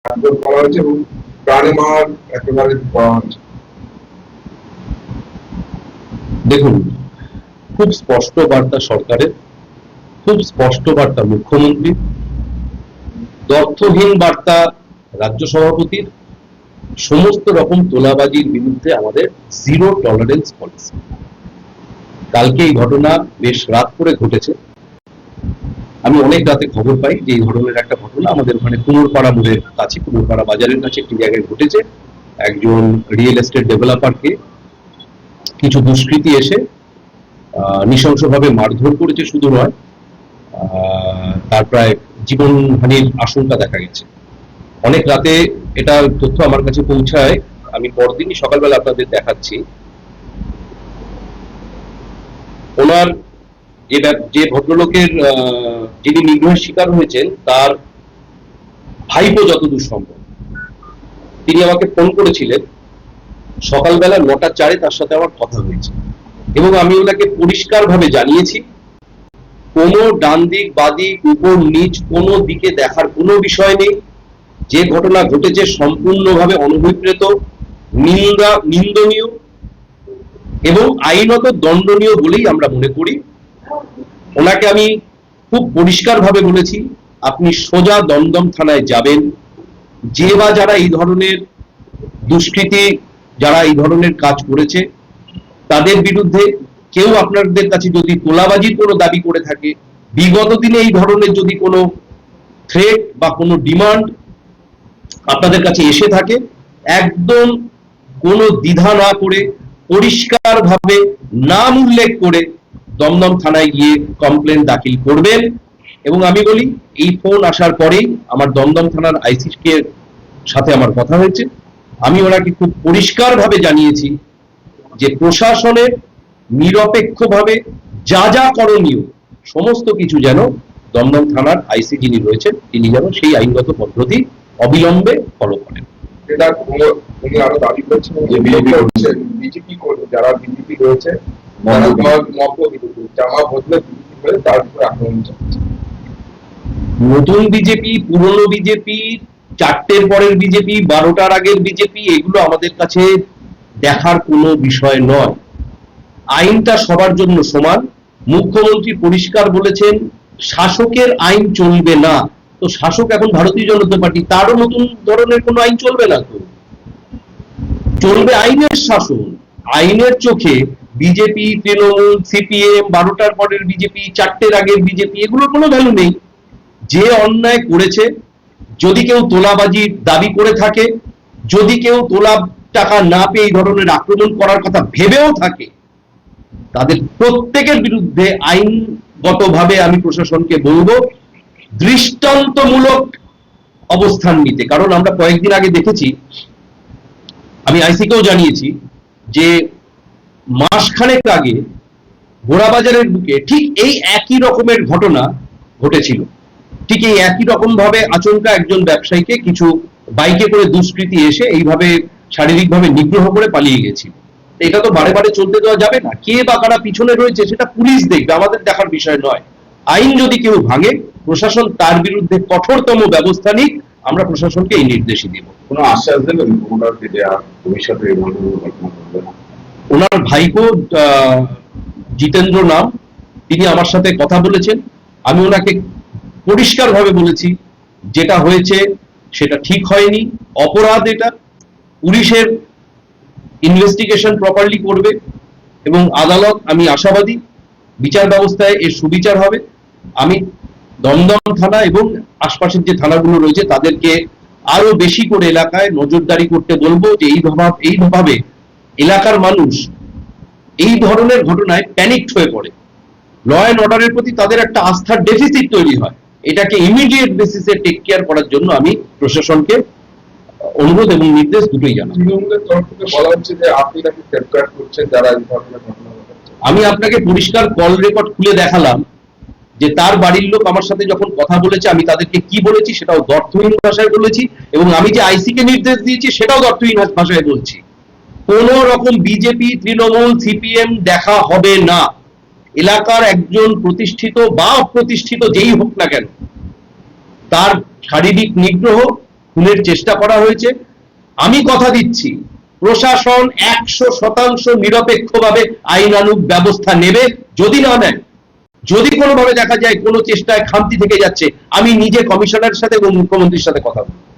করা হয়েছে এবং প্রাণে মার একেবারে করা হয়েছে। দেখুন, খুব স্পষ্ট বার্তা সরকারের, খুব স্পষ্ট বার্তা মুখ্যমন্ত্রী, তথ্যহীন বার্তা রাজ্য সভাপতির, সমস্ত রকম তোলাবাজির বিরুদ্ধে আমাদের জিরো টলারেন্স পলিসি। কালকে এই ঘটনা বেশ রাত করে ঘটেছে। আমি অনেক রাতে খবর পাই যে এই ধরনের একটা ঘটনা আমাদের ওখানে কুমোরপাড়া মোড়ের কাছে, কুমোরপাড়া বাজারের কাছে একটি জায়গায় ঘটেছে। একজন রিয়েল এস্টেট ডেভেলপারকে কিছু দুষ্কৃতী এসে নৃশংসভাবে মারধর করেছে, শুধু নয়, তার প্রায় জীবনহানির আশঙ্কা দেখা গেছে। অনেক রাতে এটা তথ্য আমার কাছে পৌঁছায়, আমি পরদিনই সকালবেলা আপনাদের দেখাচ্ছি। ওনার যে ভদ্রলোকের যিনি নিগ্রহের শিকার হয়েছেন তার ভাইপো যতদূর সম্ভব, তিনি আমাকে ফোন করেছিলেন সকালবেলা 9:04 তার সাথে আমার কথা হয়েছে এবং আমি ওনাকে পরিষ্কার ভাবে জানিয়েছি কোনো ডান দিক বাদিক উপর নিচ কোনো দিকে দেখার কোনো বিষয় নেই। যে ঘটনা ঘটেছে সম্পূর্ণভাবে অনভিপ্রেত, নিন্দনীয় এবং আইনত দণ্ডনীয় বলেই আমরা মনে করি। ওনাকে আমি খুব পরিষ্কার ভাবে বলেছি আপনি সোজা দমদম থানায় যাবেন। যে বা যারা এই ধরনের দুষ্কৃতী, যারা এই ধরনের কাজ করেছে তাদের বিরুদ্ধে কেউ আপনাদের কাছে যদি তোলাবাজির কোনো দাবি করে থাকে, বিগত দিনে এই ধরনের যদি কোনো থ্রেট বা কোনো ডিমান্ড আপনাদের কাছে এসে থাকে, একদম কোনো দ্বিধা না করে পরিষ্কার ভাবে নাম উল্লেখ করে দমদম থানায় গিয়ে কমপ্লেন দাখিল করবেন। এবং আমি বলি এই ফোন আসার পরেই আমার দমদম থানার আইসিকে সাথে আমার কথা হয়েছে। আমি ওনাকে খুব পরিষ্কার ভাবে জানিয়েছি যে প্রশাসনের নিরপেক্ষভাবে যা যা করণীয় সমস্ত কিছু যেন দমদম থানার আইসি যিনি রয়েছেন তিনি যেন সেই আইনগত পদ্ধতি অবিলম্বে ফলো করেন। এটা উনি আরো দাবি করছেন যে বিজেপি যারা বিজেপি রয়েছে জামা বদলে বিজেপি করে তার উপরে আক্রমণ চালাচ্ছে। নতুন বিজেপি, পুরনো বিজেপি, 4টের পরের বিজেপি, 12টার আগের বিজেপি, এগুলো আমাদের কাছে দেখার কোনো বিষয় নয়। আইনটা সবার জন্য সমান। মুখ্যমন্ত্রী পরিষ্কার বলেছেন শাসকের আইন চলবে না। তো শাসক এখন ভারতীয় জনতা পার্টি, তারও নতুন ধরনের কোনো আইন চলবে না, তো চলবে আইনের শাসন। আইনের চোখে বিজেপি, তৃণমূল, সিপিএম, 12টার পরের বিজেপি, 4টের আগের বিজেপি, এগুলোর কোনো ভ্যালু নেই। যে অন্যায় করেছে, যদি কেউ তোলাবাজির দাবি করে থাকে, যদি কেউ তোলা টাকা না পেয়ে এই ধরনের আক্রমণ করার কথা ভেবেও থাকে, তাদের প্রত্যেকের বিরুদ্ধে আইনগতভাবে আমি প্রশাসনকে বলবো দৃষ্টান্তমূলক অবস্থান নিতে। কারণ আমরা কয়েকদিন আগে দেখেছি, আমি আইসিকেও জানিয়েছি যে মাসখানেক আগে ঘোড়াবাজারের বুকে ঠিক এই একই রকমের ঘটনা ঘটেছিল। ঠিক এই একই রকম ভাবে আচমকা একজন ব্যবসায়ীকে কিছু বাইকে করে দুষ্কৃতী এসে এইভাবে শারীরিকভাবে নিগ্রহ করে পালিয়ে গেছিল। এটা তো বারে বারে চলতে দেওয়া যাবে না। কে বা কারা পিছনে রয়েছে সেটা পুলিশ দেখবে, আমাদের দেখার বিষয় নয়। আইন যদি কেউ ভাঙে, প্রশাসন তার বিরুদ্ধে কঠোরতম ব্যবস্থা নিক, আমরা প্রশাসনকে এই নির্দেশই দিব। কোনো আশ্বাস দেবেন ভোটারকে যে ভবিষ্যতে এই ধরনের ঘটনা ঘটবে না? ওনার ভাইপো জিতেন্দ্র নাম, তিনি আমার সাথে কথা বলেছেন। আমি ওনাকে পরিষ্কার ভাবে বলেছি যেটা হয়েছে সেটা ঠিক হয়নি, অপরাধ এটা। পুলিশের ইনভেস্টিগেশন প্রপারলি করবে এবং আদালত, আমি আশাবাদী বিচার ব্যবস্থায় এর সুবিচার হবে। আমি দমদম থানা এবং আশপাশের যে থানাগুলো রয়েছে তাদেরকে আরো বেশি করে এলাকায় নজরদারি করতে বলবো, যে এইভাবে এলাকার মানুষ এই ধরনের ঘটনায় প্যানিকড হয়ে পড়ে, ল অ্যান্ড অর্ডারের প্রতি তাদের একটা আস্থার ডেফিসিট তৈরি হয়। এটাকে ইমিডিয়েট বেসিসে টেক কেয়ার করার জন্য আমি প্রশাসনকে অনুরোধ এবং নির্দেশ দুটোই জানাই। তৃণমূলের তরফ থেকে বলা হচ্ছে যে আপনি নাকি সেফগার্ড করছেন যারা এই ধরনের ঘটনা ঘটাচ্ছে। আমি আপনাকে পরিষ্কার কল রেকর্ড খুলে দেখালাম যে তার বাড়ির লোক আমার সাথে যখন কথা বলেছে আমি তাদেরকে কি বলেছি সেটাও দর্থহীন ভাষায় বলেছি, এবং আমি যে আইসিকে নির্দেশ দিয়েছি সেটাও দর্থহীন ভাষায় বলছি। কোন রকম বিজেপি, তৃণমূল, সিপিএম দেখা হবে না। এলাকার একজন প্রতিষ্ঠিত বা অপ্রতিষ্ঠিত যেই হোক না কেন, তার শারীরিক নিগ্রহ খুনের চেষ্টা করা হয়েছে। আমি কথা দিচ্ছি প্রশাসন 100% নিরপেক্ষভাবে আইনানুগ ব্যবস্থা নেবে। যদি না নেয়, যদি কোনোভাবে দেখা যায় কোনো চেষ্টায় খামতি থেকে যাচ্ছে, আমি নিজে কমিশনারের সাথে এবং মুখ্যমন্ত্রীর সাথে কথা বলবো।